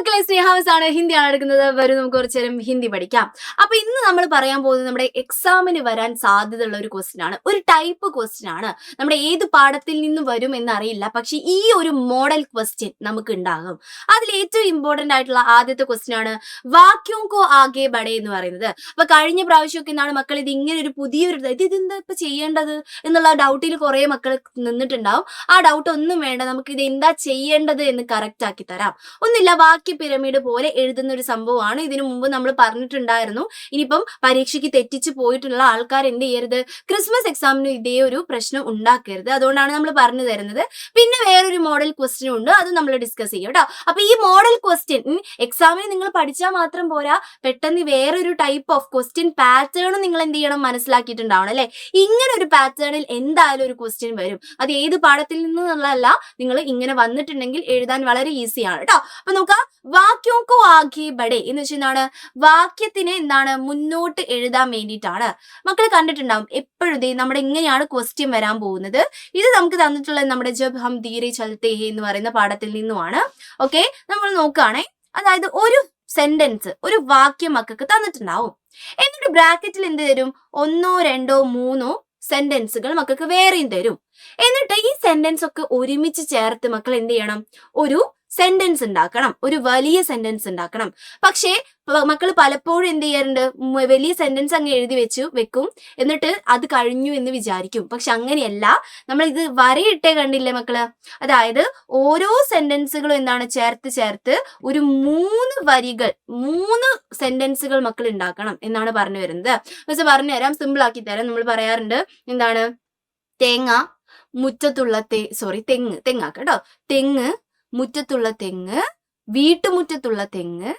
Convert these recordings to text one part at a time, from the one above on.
മക്കളെ, സ്നേഹാവസ് ആണ്. ഹിന്ദിയാണ് എടുക്കുന്നത്. വരും നമുക്ക് കുറച്ചു നേരം ഹിന്ദി പഠിക്കാം. അപ്പൊ ഇന്ന് നമ്മൾ പറയാൻ പോകുന്നത് നമ്മുടെ എക്സാമിന് വരാൻ സാധ്യതയുള്ള ഒരു ക്വസ്റ്റ്യൻ ആണ്. ഒരു ടൈപ്പ് ക്വസ്റ്റ്യൻ ആണ്. നമ്മുടെ ഏത് പാഠത്തിൽ നിന്ന് വരും എന്നറിയില്ല, പക്ഷെ ഈ ഒരു മോഡൽ ക്വസ്റ്റ്യൻ നമുക്ക് ഉണ്ടാകും. അതിൽ ഏറ്റവും ഇമ്പോർട്ടന്റ് ആയിട്ടുള്ള ആദ്യത്തെ ക്വസ്റ്റ്യൻ ആണ് വാക്യോം കോ ആകെ ബഡേ എന്ന് പറയുന്നത്. അപ്പൊ കഴിഞ്ഞ പ്രാവശ്യമൊക്കെ എന്താണ് മക്കൾ ഇത് ഇങ്ങനെ ഒരു പുതിയൊരു ഇതെന്താ ഇപ്പൊ ചെയ്യേണ്ടത് എന്നുള്ള ഡൗട്ടിൽ കുറെ മക്കൾ നിന്നിട്ടുണ്ടാവും. ആ ഡൗട്ട് ഒന്നും വേണ്ട, നമുക്ക് ഇത് എന്താ ചെയ്യേണ്ടത് എന്ന് കറക്റ്റ് ആക്കി തരാം. ഒന്നില്ല, വാക്യ പിരമിഡ് പോലെ എഴുതുന്ന ഒരു സംഭവമാണ്. ഇതിനു മുമ്പ് നമ്മൾ പറഞ്ഞിട്ടുണ്ടായിരുന്നു. ഇനിയിപ്പം പരീക്ഷയ്ക്ക് തെറ്റിച്ച് പോയിട്ടുള്ള ആൾക്കാർ എന്ത് ചെയ്യരുത്, ക്രിസ്മസ് എക്സാമിന് ഇതേ ഒരു പ്രശ്നം ഉണ്ടാക്കരുത്. അതുകൊണ്ടാണ് നമ്മൾ പറഞ്ഞു തരുന്നത്. പിന്നെ വേറൊരു മോഡൽ ക്വസ്റ്റ്യൻ ഉണ്ട്, അത് നമ്മൾ ഡിസ്കസ് ചെയ്യും കേട്ടോ. അപ്പൊ ഈ മോഡൽ ക്വസ്റ്റ്യൻ എക്സാമിന് നിങ്ങൾ പഠിച്ചാൽ മാത്രം പോരാ, പെട്ടെന്ന് വേറൊരു ടൈപ്പ് ഓഫ് ക്വസ്റ്റ്യൻ പാറ്റേൺ നിങ്ങൾ എന്ത് ചെയ്യണം, മനസ്സിലാക്കിയിട്ടുണ്ടാവണം അല്ലെ. ഇങ്ങനെ ഒരു പാറ്റേണിൽ എന്തായാലും ഒരു ക്വസ്റ്റ്യൻ വരും. അത് ഏത് പാഠത്തിൽ നിന്നുള്ളതല്ല, നിങ്ങൾ ഇങ്ങനെ വന്നിട്ടുണ്ടെങ്കിൽ എഴുതാൻ വളരെ ഈസിയാണ് കേട്ടോ. അപ്പൊ നോക്കാം, വാക്യോം കോ ആകെ ബഡേ എന്ന് വെച്ചാൽ വാക്യത്തിനെ എന്താണ് മുന്നോട്ട് എഴുതാൻ വേണ്ടിയിട്ടാണ്. മക്കൾ കണ്ടിട്ടുണ്ടാവും എപ്പോഴും നമ്മുടെ ഇങ്ങനെയാണ് ക്വസ്റ്റ്യൻ വരാൻ പോകുന്നത്. ഇത് നമുക്ക് തന്നിട്ടുള്ളത് നമ്മുടെ ജബ് ഹം ധീരെ ചലത്തെ ഹേ എന്ന് പറയുന്ന പാഠത്തിൽ നിന്നുമാണ്. ഓക്കെ, നമ്മൾ നോക്കുകയാണെ, അതായത് ഒരു സെന്റൻസ്, ഒരു വാക്യം മക്കൾക്ക് തന്നിട്ടുണ്ടാവും. എന്നിട്ട് ബ്രാക്കറ്റിൽ എന്ത് തരും, 1, 2, 3 സെന്റൻസുകൾ മക്കൾക്ക് വേറെയും തരും. എന്നിട്ട് ഈ സെന്റൻസ് ഒക്കെ ഒരുമിച്ച് ചേർത്ത് മക്കൾ എന്ത് ചെയ്യണം, ഒരു സെന്റൻസ് ഉണ്ടാക്കണം, ഒരു വലിയ സെന്റൻസ് ഉണ്ടാക്കണം. പക്ഷേ മക്കൾ പലപ്പോഴും എന്ത് ചെയ്യാറുണ്ട്, വലിയ സെന്റൻസ് അങ്ങ് എഴുതി വെക്കും, എന്നിട്ട് അത് കഴിഞ്ഞു എന്ന് വിചാരിക്കും. പക്ഷെ അങ്ങനെയല്ല, നമ്മൾ ഇത് വരയിട്ടേ കണ്ടില്ലേ മക്കള്. അതായത് ഓരോ സെന്റൻസുകളും എന്താണ് ചേർത്ത് ഒരു 3 വരികൾ, 3 സെന്റൻസുകൾ മക്കൾ ഉണ്ടാക്കണം എന്നാണ് പറഞ്ഞു വരുന്നത്. പക്ഷെ പറഞ്ഞു തരാം, സിമ്പിൾ ആക്കി തരാം. നമ്മൾ പറയാറുണ്ട് എന്താണ്, തേങ്ങ മുറ്റത്തുള്ള തെങ്ങാക്കാം കേട്ടോ. തെങ്ങ്, മുറ്റത്തുള്ള തെങ്ങ്, വീട്ടുമുറ്റത്തുള്ള തെങ്ങ്,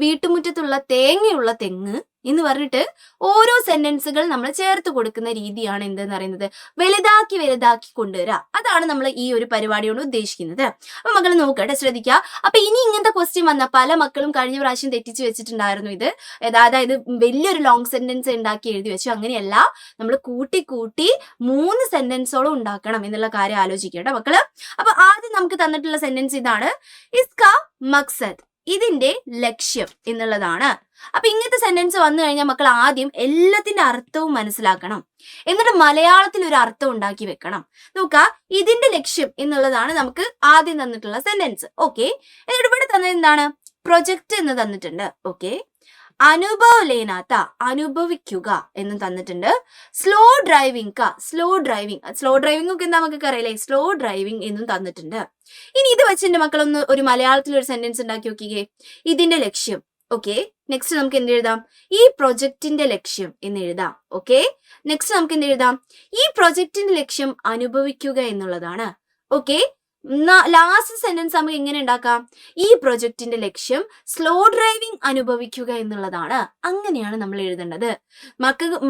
വീട്ടുമുറ്റത്തുള്ള തേങ്ങയുള്ള തെങ്ങ് എന്ന് പറഞ്ഞിട്ട് ഓരോ സെന്റൻസുകൾ നമ്മൾ ചേർത്ത് കൊടുക്കുന്ന രീതിയാണ് എന്തെന്ന് പറയുന്നത്, വലുതാക്കി കൊണ്ടുവരിക. അതാണ് നമ്മൾ ഈ ഒരു പരിപാടിയോട് ഉദ്ദേശിക്കുന്നത്. അപ്പൊ മക്കൾ നോക്കട്ടെ, ശ്രദ്ധിക്കുക. അപ്പൊ ഇനി ഇങ്ങനത്തെ ക്വസ്റ്റ്യൻ വന്ന പല മക്കളും കഴിഞ്ഞ പ്രാവശ്യം തെറ്റിച്ച് വെച്ചിട്ടുണ്ടായിരുന്നു. ഇത് അതായത് വലിയൊരു ലോങ് സെന്റൻസ് ഉണ്ടാക്കി എഴുതി വെച്ചു. അങ്ങനെയല്ല, നമ്മൾ കൂട്ടി 3 സെന്റൻസോളം ഉണ്ടാക്കണം എന്നുള്ള കാര്യം ആലോചിക്കട്ടെ മക്കള്. അപ്പൊ ആദ്യം നമുക്ക് തന്നിട്ടുള്ള സെന്റൻസ് ഇതാണ്, ഇസ്കാ മക്സദ്, ഇതിന്റെ ലക്ഷ്യം എന്നുള്ളതാണ്. അപ്പൊ ഇങ്ങനത്തെ സെന്റൻസ് വന്നു കഴിഞ്ഞാൽ മക്കൾ ആദ്യം എല്ലാത്തിന്റെ അർത്ഥവും മനസ്സിലാക്കണം, എന്നിട്ട് മലയാളത്തിൽ ഒരു അർത്ഥം ഉണ്ടാക്കി വെക്കണം. നോക്ക, ഇതിന്റെ ലക്ഷ്യം എന്നുള്ളതാണ് നമുക്ക് ആദ്യം തന്നിട്ടുള്ള സെന്റൻസ്. ഓക്കെ, എന്നിട്ട് ഇവിടെ തന്നത് എന്താണ്, പ്രൊജക്ട് എന്ന് തന്നിട്ടുണ്ട്. ഓക്കെ, അനുഭവിക്കുക എന്ന് തന്നിട്ടുണ്ട്. സ്ലോ ഡ്രൈവിംഗ് ഒക്കെ എന്താ നമുക്ക് അറിയില്ലേ, സ്ലോ ഡ്രൈവിംഗ് എന്നും തന്നിട്ടുണ്ട്. ഇനി ഇത് വെച്ചിട്ട് മക്കളൊന്ന് ഒരു മലയാളത്തിൽ ഒരു സെന്റൻസ് ഉണ്ടാക്കി നോക്കിക്കേ, ഇതിന്റെ ലക്ഷ്യം. ഓക്കെ, നെക്സ്റ്റ് നമുക്ക് എന്ത് എഴുതാം, ഈ പ്രൊജക്ടിന്റെ ലക്ഷ്യം എന്ന് എഴുതാം. ഓക്കെ, നെക്സ്റ്റ് നമുക്ക് എന്ത് എഴുതാം, ഈ പ്രൊജക്ടിന്റെ ലക്ഷ്യം അനുഭവിക്കുക എന്നുള്ളതാണ്. ഓക്കെ, ലാസ്റ്റ് സെന്റൻസ് നമുക്ക് എങ്ങനെ ഉണ്ടാക്കാം, ഈ പ്രൊജക്ടിന്റെ ലക്ഷ്യം സ്ലോ ഡ്രൈവിംഗ് അനുഭവിക്കുക എന്നുള്ളതാണ്. അങ്ങനെയാണ് നമ്മൾ എഴുതേണ്ടത്.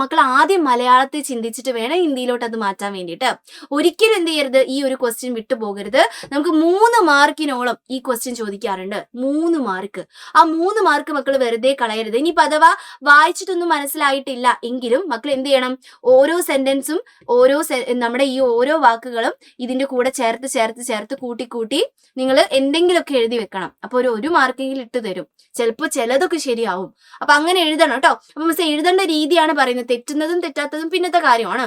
മക്കൾ ആദ്യം മലയാളത്തിൽ ചിന്തിച്ചിട്ട് വേണം ഹിന്ദിയിലോട്ട് അത് മാറ്റാൻ വേണ്ടിയിട്ട്. ഒരിക്കലും എന്ത് ചെയ്യരുത്, ഈ ഒരു ക്വസ്റ്റ്യൻ വിട്ടുപോകരുത്. നമുക്ക് 3 മാർക്കിനോളം ഈ ക്വസ്റ്റ്യൻ ചോദിക്കാറുണ്ട്. 3 മാർക്ക്. ആ 3 മാർക്ക് മക്കൾ വെറുതെ കളയരുത്. ഇനി അഥവാ വായിച്ചിട്ടൊന്നും മനസ്സിലായിട്ടില്ല എങ്കിലും മക്കൾ എന്ത് ചെയ്യണം, ഓരോ സെന്റൻസും നമ്മുടെ ഈ ഓരോ വാക്കുകളും ഇതിന്റെ കൂടെ ചേർത്ത് കൂട്ടി നിങ്ങൾ എന്തെങ്കിലുമൊക്കെ എഴുതി വെക്കണം. അപ്പൊ ഒരു മാർക്കെങ്കിലും ഇട്ട് തരും. ചിലപ്പോൾ ചിലതൊക്കെ ശരിയാവും. അപ്പൊ അങ്ങനെ എഴുതണം കേട്ടോ. അപ്പൊ മിസ് എഴുതേണ്ട രീതിയാണ് പറയുന്നത്. തെറ്റുന്നതും തെറ്റാത്തതും പിന്നത്തെ കാര്യമാണ്.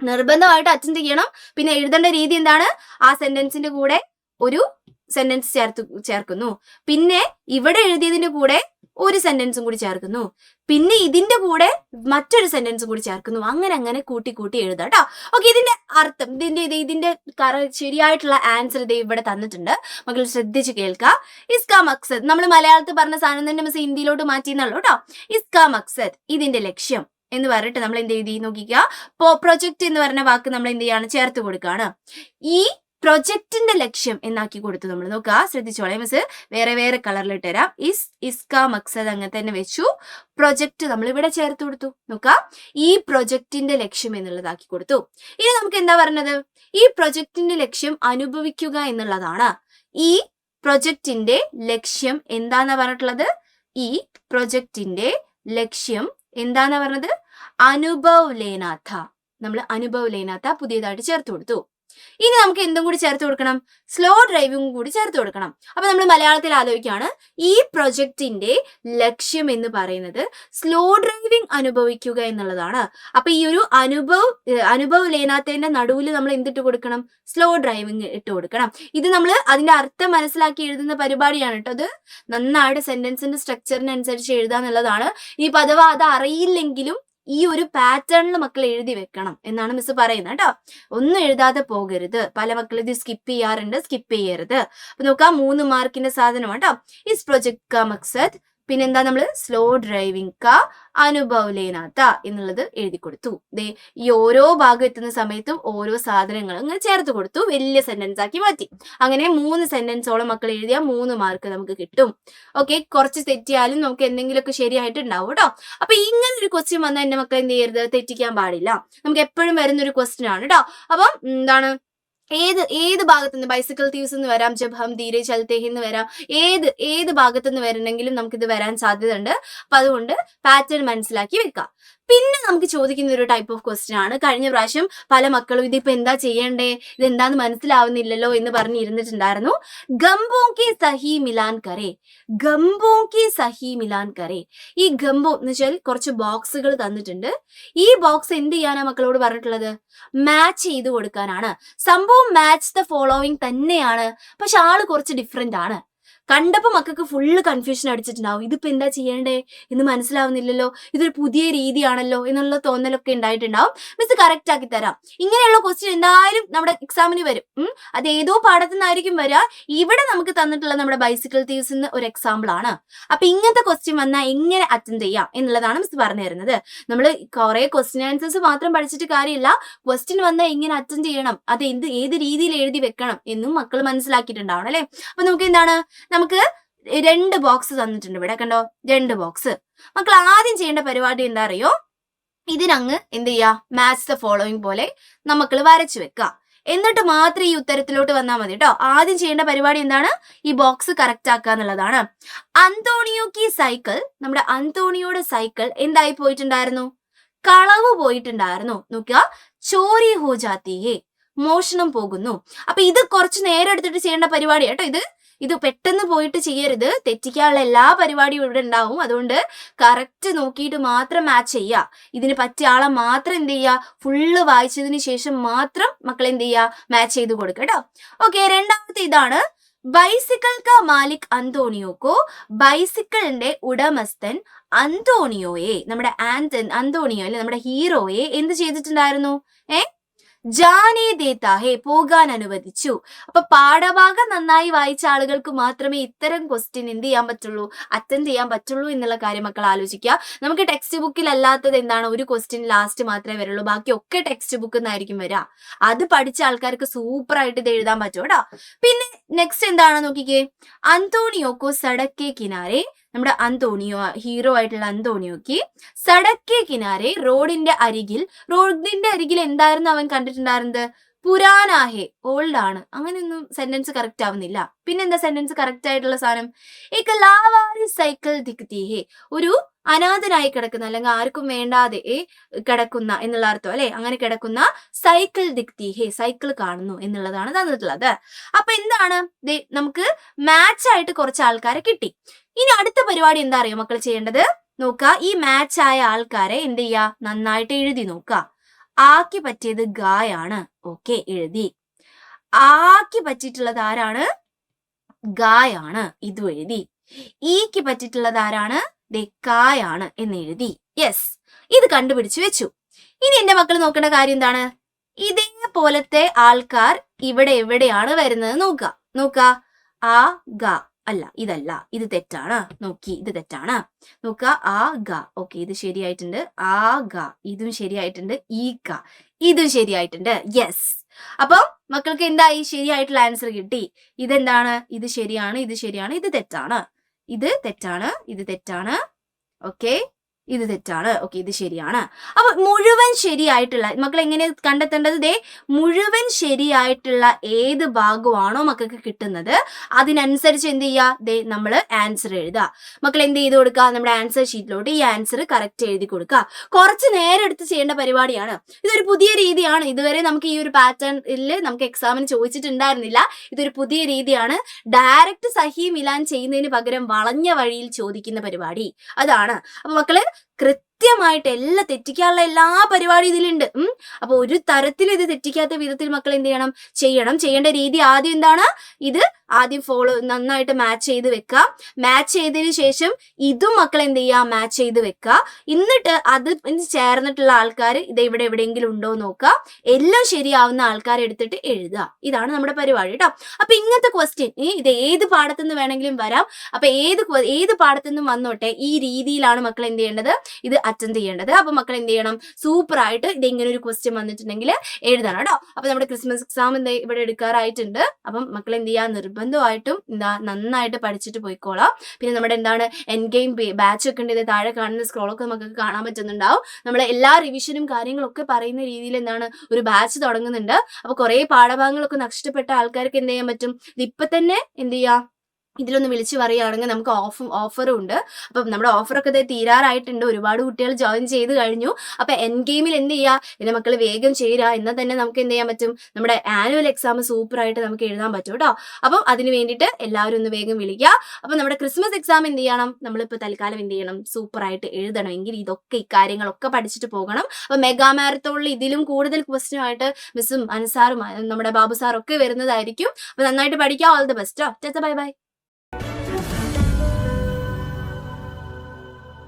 നിർബന്ധമായിട്ട് അറ്റൻഡ് ചെയ്യണം. പിന്നെ എഴുതേണ്ട രീതി എന്താണ്, ആ സെന്റൻസിന്റെ കൂടെ ഒരു സെന്റൻസ് ചേർക്കുന്നു, പിന്നെ ഇവിടെ എഴുതിയതിന്റെ കൂടെ ഒരു സെന്റൻസും കൂടി ചേർക്കുന്നു, പിന്നെ ഇതിന്റെ കൂടെ മറ്റൊരു സെന്റൻസും കൂടി ചേർക്കുന്നു. അങ്ങനെ കൂട്ടി എഴുതാം കേട്ടോ. ഓക്കെ, ഇതിന്റെ അർത്ഥം, ഇതിന്റെ ശരിയായിട്ടുള്ള ആൻസർ ഇത് ഇവിടെ തന്നിട്ടുണ്ട്. മക്കൾ ശ്രദ്ധിച്ച് കേൾക്കുക. ഇസ്കാ മക്സദ്, നമ്മൾ മലയാളത്തിൽ പറഞ്ഞ സാധനം തന്നെ മിസ് ഹിന്ദിയിലോട്ട് മാറ്റിയെന്നുള്ളൂ കേട്ടോ. ഇസ്കാ മക്സദ്, ഇതിന്റെ ലക്ഷ്യം എന്ന് പറഞ്ഞിട്ട് നമ്മൾ എന്ത് എഴുതി നോക്കിക്കുക, പ്രൊജക്ട് എന്ന് പറഞ്ഞ വാക്ക് നമ്മൾ എന്ത് ചെയ്യാണ്, ചേർത്ത് കൊടുക്കുകയാണ്. ഈ പ്രൊജക്ടിന്റെ ലക്ഷ്യം എന്നാക്കി കൊടുത്തു. നമ്മൾ നോക്കുക, ശ്രദ്ധിച്ചോളെ മിസ് വേറെ കളറിലിട്ട് തരാം. ഇസ്കാ മക്സദ് അങ്ങനെ തന്നെ വെച്ചു. പ്രൊജക്ട് നമ്മൾ ഇവിടെ ചേർത്ത് കൊടുത്തു. നോക്കുക, ഈ പ്രൊജക്ടിന്റെ ലക്ഷ്യം എന്നുള്ളതാക്കി കൊടുത്തു. ഇനി നമുക്ക് എന്താ പറഞ്ഞത്, ഈ പ്രൊജക്ടിന്റെ ലക്ഷ്യം അനുഭവിക്കുക എന്നുള്ളതാണ്. ഈ പ്രൊജക്ടിന്റെ ലക്ഷ്യം എന്താന്നാ പറഞ്ഞിട്ടുള്ളത്, ഈ പ്രൊജക്ടിന്റെ ലക്ഷ്യം എന്താന്നാ പറഞ്ഞത്, അനുഭവ് ലേനാഥ. നമ്മൾ അനുഭവ് ലേനാഥ പുതിയതായിട്ട് ചേർത്ത് കൊടുത്തു. ഇനി നമുക്ക് എന്തും കൂടി ചേർത്ത് കൊടുക്കണം, സ്ലോ ഡ്രൈവിംഗ് കൂടി ചേർത്ത് കൊടുക്കണം. അപ്പൊ നമ്മൾ മലയാളത്തിൽ ആലോചിക്കുകയാണ്, ഈ പ്രൊജക്ടിന്റെ ലക്ഷ്യം എന്ന് പറയുന്നത് സ്ലോ ഡ്രൈവിംഗ് അനുഭവിക്കുക എന്നുള്ളതാണ്. അപ്പൊ ഈ ഒരു അനുഭവ് ലേനാത്തതിന്റെ നടുവിൽ നമ്മൾ എന്തിട്ട് കൊടുക്കണം, സ്ലോ ഡ്രൈവിംഗ് ഇട്ട് കൊടുക്കണം. ഇത് നമ്മൾ അതിന്റെ അർത്ഥം മനസ്സിലാക്കി എഴുതുന്ന പരിപാടിയാണ് കേട്ടോ. അത് നന്നായിട്ട് സെന്റൻസിന്റെ സ്ട്രക്ചറിനനുസരിച്ച് എഴുതാന്നുള്ളതാണ്. ഈ അഥവാ അത് അറിയില്ലെങ്കിലും ഈ ഒരു പാറ്റേണിൽ മക്കൾ എഴുതി വെക്കണം എന്നാണ് മിസ് പറയുന്നത് കേട്ടോ. ഒന്നും എഴുതാതെ പോകരുത്. പല മക്കൾ ഇത് സ്കിപ്പ് ചെയ്യാറുണ്ട്, സ്കിപ്പ് ചെയ്യരുത്. അപ്പൊ നോക്കാം, 3 മാർക്കിന്റെ സാധനം കേട്ടോ. ഇസ് പ്രൊജക്ട് കാ മക്സദ്, പിന്നെന്താ നമ്മൾ സ്ലോ ഡ്രൈവിംഗ് കാ അനുഭവ് ലേനാത്ത എന്നുള്ളത് എഴുതി കൊടുത്തു. ഈ ഓരോ ഭാഗം എത്തുന്ന സമയത്തും ഓരോ സാധനങ്ങളും ഇങ്ങനെ ചേർത്ത് കൊടുത്തു, വലിയ സെന്റൻസ് ആക്കി മാറ്റി. അങ്ങനെ 3 സെന്റൻസോളം മക്കൾ എഴുതിയാൽ 3 മാർക്ക് നമുക്ക് കിട്ടും. ഓക്കെ, കുറച്ച് തെറ്റിയാലും നമുക്ക് എന്തെങ്കിലുമൊക്കെ ശരിയായിട്ടുണ്ടാവും കേട്ടോ. അപ്പൊ ഇങ്ങനെ ഒരു ക്വസ്റ്റ്യൻ വന്നാൽ എന്റെ മക്കൾ എന്ത് ചെയ്യരുത്, തെറ്റിക്കാൻ പാടില്ല. നമുക്ക് എപ്പോഴും വരുന്നൊരു ക്വസ്റ്റ്യൻ ആണ് കേട്ടോ. അപ്പം എന്താണ്, ഏത് ഭാഗത്തുനിന്ന്, ബൈസിക്കിൾ തീവ്സ് എന്ന് വരാം, ജബ് ഹം ധീരെ ചലത്തെ എന്ന് വരാം, ഏത് ഭാഗത്തുനിന്ന് വരണമെങ്കിലും നമുക്കിത് വരാൻ സാധ്യത ഉണ്ട്. അപ്പൊ അതുകൊണ്ട് പാറ്റേൺ മനസ്സിലാക്കി വെക്കാം. പിന്നെ നമുക്ക് ചോദിക്കുന്ന ഒരു ടൈപ്പ് ഓഫ് ക്വസ്റ്റ്യൻ ആണ്. കഴിഞ്ഞ പ്രാവശ്യം പല മക്കളും ഇതിപ്പോ എന്താ ചെയ്യണ്ടേ, ഇതെന്താന്ന് മനസ്സിലാവുന്നില്ലല്ലോ എന്ന് പറഞ്ഞിരുന്നിട്ടുണ്ടായിരുന്നു. ഗംബോ കി സഹി മിലാൻ കരേ, ഗംബോ കി സഹി മിലാൻ കരേ. ഈ ഗംബോ എന്ന് വെച്ചാൽ കുറച്ച് ബോക്സുകൾ തന്നിട്ടുണ്ട്. ഈ ബോക്സ് എന്ത് ചെയ്യാനാ മക്കളോട് പറഞ്ഞിട്ടുള്ളത്, മാച്ച് ചെയ്ത് കൊടുക്കാനാണ്. സംഭവം മാച്ച് ദ ഫോളോവിങ് തന്നെയാണ്, പക്ഷെ ആള് കുറച്ച് ഡിഫറെന്റ് ആണ്. കണ്ടപ്പോ മക്കൾക്ക് ഫുള്ള് കൺഫ്യൂഷൻ അടിച്ചിട്ടുണ്ടാവും, ഇതിപ്പോ എന്താ ചെയ്യണ്ടേ എന്ന് മനസ്സിലാവുന്നില്ലല്ലോ, ഇതൊരു പുതിയ രീതിയാണല്ലോ എന്നുള്ള തോന്നലൊക്കെ ഉണ്ടായിട്ടുണ്ടാവും. മിസ് കറക്റ്റ് ആക്കി തരാം. ഇങ്ങനെയുള്ള ക്വസ്റ്റ്യൻ എന്തായാലും നമ്മുടെ എക്സാമിന് വരും. അത് ഏതോ പാഠത്തിൽ നിന്നായിരിക്കും വരിക. ഇവിടെ നമുക്ക് തന്നിട്ടുള്ള നമ്മുടെ ബൈസിക്കിൾ തീവ്സ് ഒരു എക്സാമ്പിൾ ആണ്. അപ്പൊ ഇങ്ങനത്തെ ക്വസ്റ്റ്യൻ വന്നാൽ എങ്ങനെ അറ്റൻഡ് ചെയ്യാം എന്നുള്ളതാണ് മിസ് പറഞ്ഞു തരുന്നത്. നമ്മൾ കുറെ ക്വസ്റ്റ്യൻ ആൻസേഴ്സ് മാത്രം പഠിച്ചിട്ട് കാര്യമില്ല, ക്വസ്റ്റ്യൻ വന്നാൽ എങ്ങനെ അറ്റൻഡ് ചെയ്യണം, അത് ഏത് രീതിയിൽ എഴുതി വെക്കണം എന്നും മക്കൾ മനസ്സിലാക്കിയിട്ടുണ്ടാവണം അല്ലെ. അപ്പൊ നമുക്ക് എന്താണ്, നമുക്ക് 2 ബോക്സ് തന്നിട്ടുണ്ട് ഇവിടെ, കണ്ടോ, 2 ബോക്സ്. മക്കൾ ആദ്യം ചെയ്യേണ്ട പരിപാടി എന്താ അറിയോ, ഇതിനങ്ങ് എന്ത് ചെയ്യാ, മാച്ച് ദ ഫോളോയിങ് പോലെ നമ്മൾ വരച്ചു വെക്കുക. എന്നിട്ട് മാത്രം ഈ ഉത്തരത്തിലോട്ട് വന്നാൽ മതി കേട്ടോ. ആദ്യം ചെയ്യേണ്ട പരിപാടി എന്താണ്, ഈ ബോക്സ് കറക്റ്റ് ആക്കുക എന്നുള്ളതാണ്. അന്തോണിയോ കി സൈക്കിൾ, നമ്മുടെ അന്തോണിയോയുടെ സൈക്കിൾ എന്തായി പോയിട്ടുണ്ടായിരുന്നു, കളവ് പോയിട്ടുണ്ടായിരുന്നു. നോക്കുക, ചോരി ഹോ ജാത്തി ഹേ, മോഷണം പോകുന്നു. അപ്പൊ ഇത് കുറച്ച് നേരം എടുത്തിട്ട് ചെയ്യേണ്ട പരിപാടി കേട്ടോ. ഇത് പെട്ടെന്ന് പോയിട്ട് ചെയ്യരുത്, തെറ്റിക്കാനുള്ള എല്ലാ പരിപാടിയും ഇവിടെ ഉണ്ടാവും. അതുകൊണ്ട് കറക്റ്റ് നോക്കിയിട്ട് മാത്രം മാച്ച് ചെയ്യുക. ഇതിന് പറ്റിയ ആളെ മാത്രം എന്ത് ചെയ്യുക, ഫുള്ള് വായിച്ചതിന് ശേഷം മാത്രം മക്കൾ എന്ത് ചെയ്യുക, മാച്ച് ചെയ്ത് കൊടുക്കുക കേട്ടോ. ഓക്കെ, രണ്ടാമത്തെ ഇതാണ്, ബൈസിക്കിൾ കാ മാലിക് അന്തോണിയോക്കോ, ബൈസിക്കിളിന്റെ ഉടമസ്ഥൻ അന്തോണിയോയെ, നമ്മുടെ അന്തോണിയോ അല്ലെ, നമ്മുടെ ഹീറോയെ എന്ത് ചെയ്തിട്ടുണ്ടായിരുന്നു, ജാനേ ദേത്താ ഹേ, പോകാൻ അനുവദിച്ചു. അപ്പൊ പാഠഭാഗം നന്നായി വായിച്ച ആളുകൾക്ക് മാത്രമേ ഇത്തരം ക്വസ്റ്റ്യൻ എന്ത് ചെയ്യാൻ പറ്റുള്ളൂ, അറ്റൻഡ് ചെയ്യാൻ പറ്റുള്ളൂ എന്നുള്ള കാര്യം മക്കൾ ആലോചിക്കുക. നമുക്ക് ടെക്സ്റ്റ് ബുക്കിൽ അല്ലാത്തത് എന്താണ്, ഒരു ക്വസ്റ്റ്യൻ ലാസ്റ്റ് മാത്രമേ വരുള്ളൂ, ബാക്കി ഒക്കെ ടെക്സ്റ്റ് ബുക്കിൽ നിന്നായിരിക്കും വരിക. അത് പഠിച്ച ആൾക്കാർക്ക് സൂപ്പർ ആയിട്ട് ഇത് എഴുതാൻ പറ്റും കേട്ടോ. പിന്നെ നെക്സ്റ്റ് എന്താണ് നോക്കിക്കേ, അന്തോണിയോക്കോ സടക്കേ കിനാരെ, നമ്മുടെ അന്തോണിയോ, ഹീറോ ആയിട്ടുള്ള അന്തോണിയോക്ക് സടക്കേ കിനാരെ, റോഡിന്റെ അരികിൽ എന്തായിരുന്നു അവൻ കണ്ടിട്ടുണ്ടായിരുന്നത്, പുരാനാഹേ, ഓൾഡ് ആണ്. അങ്ങനെയൊന്നും സെന്റൻസ് കറക്റ്റ് ആവുന്നില്ല. പിന്നെന്താ സെന്റൻസ് കറക്റ്റ് ആയിട്ടുള്ള സാധനം, ഏക ലാവാരി സൈക്കിൾ ദിക്തി ഹേ, ഒരു അനാഥനായി കിടക്കുന്ന അല്ലെങ്കിൽ ആർക്കും വേണ്ടാതെ കിടക്കുന്ന എന്നുള്ള അർത്ഥം അല്ലെ, അങ്ങനെ കിടക്കുന്ന സൈക്കിൾ ദിക്തി ഹേ, സൈക്കിൾ കാണുന്നു എന്നുള്ളതാണ് തന്നിട്ടുള്ളത്. അപ്പൊ എന്താണ്, നമുക്ക് മാച്ച് ആയിട്ട് കുറച്ച് ആൾക്കാരെ കിട്ടി. ഇനി അടുത്ത പരിപാടി എന്താ അറിയോ മക്കൾ ചെയ്യേണ്ടത്, നോക്കുക, ഈ മാച്ച് ആയ ആൾക്കാരെ എന്ത് ചെയ്യാ, നന്നായിട്ട് എഴുതി നോക്കുക. ആക്കി പറ്റിയത് ഗായാണ്, ഓക്കെ എഴുതി. ആക്കി പറ്റിയിട്ടുള്ളത് ആരാണ്, ഗായാണ്, ഇതും എഴുതി. ഈക്ക് പറ്റിയിട്ടുള്ളത് ആരാണ്, കായാണ് എന്ന് എഴുതി. യെസ്, ഇത് കണ്ടുപിടിച്ചു വെച്ചു. ഇനി എന്റെ മക്കൾ നോക്കേണ്ട കാര്യം എന്താണ്, ഇതേപോലത്തെ ആൾക്കാർ ഇവിടെ എവിടെയാണ് വരുന്നത് നോക്കുക. ആ ഗ അല്ല, ഇതല്ല, ഇത് തെറ്റാണ്. നോക്കി, ഇത് തെറ്റാണ്. നോക്കുക, ആ ഗ, ഓക്കെ ഇത് ശരിയായിട്ടുണ്ട്. ആ ഗ, ഇതും ശരിയായിട്ടുണ്ട്. ഈ ഗ, ഇതും ശരിയായിട്ടുണ്ട്. യെസ്, അപ്പം മക്കൾക്ക് എന്തായി, ശരിയായിട്ടുള്ള ആൻസർ കിട്ടി. ഇതെന്താണ്, ഇത് ശരിയാണ്, ഇത് ശരിയാണ്, ഇത് തെറ്റാണ്, ഇത് തെറ്റാണ്, ഇത് തെറ്റാണ്. ഓക്കെ, ഇത് തെറ്റാണ്. ഓക്കെ, ഇത് ശരിയാണ്. അപ്പൊ മുഴുവൻ ശരിയായിട്ടുള്ള മക്കൾ എങ്ങനെ കണ്ടെത്തേണ്ടത്? ദേ മുഴുവൻ ശരിയായിട്ടുള്ള ഏത് ഭാഗമാണോ മക്കൾക്ക് കിട്ടുന്നത് അതിനനുസരിച്ച് എന്ത് ചെയ്യുക? ദേ നമ്മൾ ആൻസർ എഴുതുക. മക്കൾ എന്ത് ചെയ്ത് കൊടുക്കുക? നമ്മുടെ ആൻസർ ഷീറ്റിലോട്ട് ഈ ആൻസർ കറക്റ്റ് എഴുതി കൊടുക്കുക. കുറച്ച് നേരം എടുത്ത് ചെയ്യേണ്ട പരിപാടിയാണ്. ഇതൊരു പുതിയ രീതിയാണ്. ഇതുവരെ നമുക്ക് ഈ ഒരു പാറ്റേണിൽ നമുക്ക് എക്സാമിന് ചോദിച്ചിട്ടുണ്ടായിരുന്നില്ല. ഇതൊരു പുതിയ രീതിയാണ്. ഡയറക്റ്റ് സഹി മിലാൻ ചെയ്യുന്നതിന് പകരം വളഞ്ഞ വഴിയിൽ ചോദിക്കുന്ന പരിപാടി അതാണ്. അപ്പൊ മക്കള് കൃത്യമായിട്ട് എല്ലാം തെറ്റിക്കാനുള്ള എല്ലാ പരിപാടി ഇതിലുണ്ട്. അപ്പൊ ഒരു തരത്തിലും ഇത് തെറ്റിക്കാത്ത വിധത്തിൽ മക്കൾ എന്ത് ചെയ്യണം? ചെയ്യേണ്ട രീതി ആദ്യം എന്താണ്? ഇത് ആദ്യം നന്നായിട്ട് മാച്ച് ചെയ്ത് വെക്കുക. മാച്ച് ചെയ്തതിന് ശേഷം ഇതും മക്കൾ എന്ത് ചെയ്യുക? മാച്ച് ചെയ്ത് വെക്കുക. എന്നിട്ട് അത് ചേർന്നിട്ടുള്ള ആൾക്കാർ ഇത് ഇവിടെ എവിടെയെങ്കിലും ഉണ്ടോ നോക്കുക. എല്ലാം ശരിയാവുന്ന ആൾക്കാരെ എടുത്തിട്ട് എഴുതുക. ഇതാണ് നമ്മുടെ പരിപാടി കേട്ടോ. അപ്പൊ ഇങ്ങനത്തെ ക്വസ്റ്റ്യൻ ഇത് ഏത് പാഠത്തുനിന്ന് വേണമെങ്കിലും വരാം. അപ്പൊ ഏത് പാഠത്തുനിന്നും വന്നോട്ടെ, ഈ രീതിയിലാണ് മക്കൾ എന്ത് ചെയ്യേണ്ടത്? ഇത് അറ്റൻഡ് ചെയ്യേണ്ടത്. അപ്പൊ മക്കൾ എന്ത് ചെയ്യണം? സൂപ്പർ ആയിട്ട് ഇത് ഇങ്ങനെ ഒരു ക്വസ്റ്റ്യൻ വന്നിട്ടുണ്ടെങ്കിൽ എഴുതണം കേട്ടോ. അപ്പൊ നമ്മുടെ ക്രിസ്മസ് എക്സാം ഇവിടെ എടുക്കാറായിട്ടുണ്ട്. അപ്പം മക്കൾ എന്ത് ചെയ്യുക? നിർബന്ധമായിട്ടും നന്നായിട്ട് പഠിച്ചിട്ട് പോയിക്കോളാം. പിന്നെ നമ്മുടെ എന്താണ് എൻ ഗെയിം ബാച്ച് ഒക്കെ ഉണ്ട്. ഇത് താഴെ കാണുന്ന സ്ക്രോളൊക്കെ നമുക്ക് കാണാൻ പറ്റുന്നുണ്ടാവും. നമ്മളെ എല്ലാ റിവിഷനും കാര്യങ്ങളൊക്കെ പറയുന്ന രീതിയിൽ എന്താണ് ഒരു ബാച്ച് തുടങ്ങുന്നുണ്ട്. അപ്പൊ കുറെ പാഠഭാഗങ്ങളൊക്കെ നഷ്ടപ്പെട്ട ആൾക്കാർക്ക് എന്ത് ചെയ്യാൻ പറ്റും? ഇപ്പൊ തന്നെ എന്ത് ചെയ്യാം? ഇതിലൊന്ന് വിളിച്ചു പറയുകയാണെങ്കിൽ നമുക്ക് ഓഫറും ഉണ്ട്. അപ്പം നമ്മുടെ ഓഫറൊക്കെ തീരാറായിട്ടുണ്ട്. ഒരുപാട് കുട്ടികൾ ജോയിൻ ചെയ്ത് കഴിഞ്ഞു. അപ്പൊ എൻ ഗെയിമിൽ എന്ത് ചെയ്യുക? എന്റെ മക്കൾ വേഗം ചേരുക. എന്നാൽ തന്നെ നമുക്ക് എന്ത് ചെയ്യാൻ പറ്റും? നമ്മുടെ ആനുവൽ എക്സാം സൂപ്പറായിട്ട് നമുക്ക് എഴുതാൻ പറ്റും കേട്ടോ. അപ്പം അതിന് വേണ്ടിയിട്ട് എല്ലാവരും ഒന്ന് വേഗം വിളിക്കുക. അപ്പം നമ്മുടെ ക്രിസ്മസ് എക്സാം എന്ത് ചെയ്യണം? നമ്മളിപ്പോൾ തൽക്കാലം എന്ത് ചെയ്യണം? സൂപ്പറായിട്ട് എഴുതണമെങ്കിൽ ഇക്കാര്യങ്ങളൊക്കെ പഠിച്ചിട്ട് പോകണം. അപ്പൊ മെഗാ മാരത്തോണിൽ ഇതിലും കൂടുതൽ ക്വസ്റ്റ്യനുമായിട്ട് മിസ്സും അൻസാറും നമ്മുടെ ബാബു സാറും ഒക്കെ വരുന്നതായിരിക്കും. അപ്പൊ നന്നായിട്ട് പഠിക്കുക. All the best. Bye bye.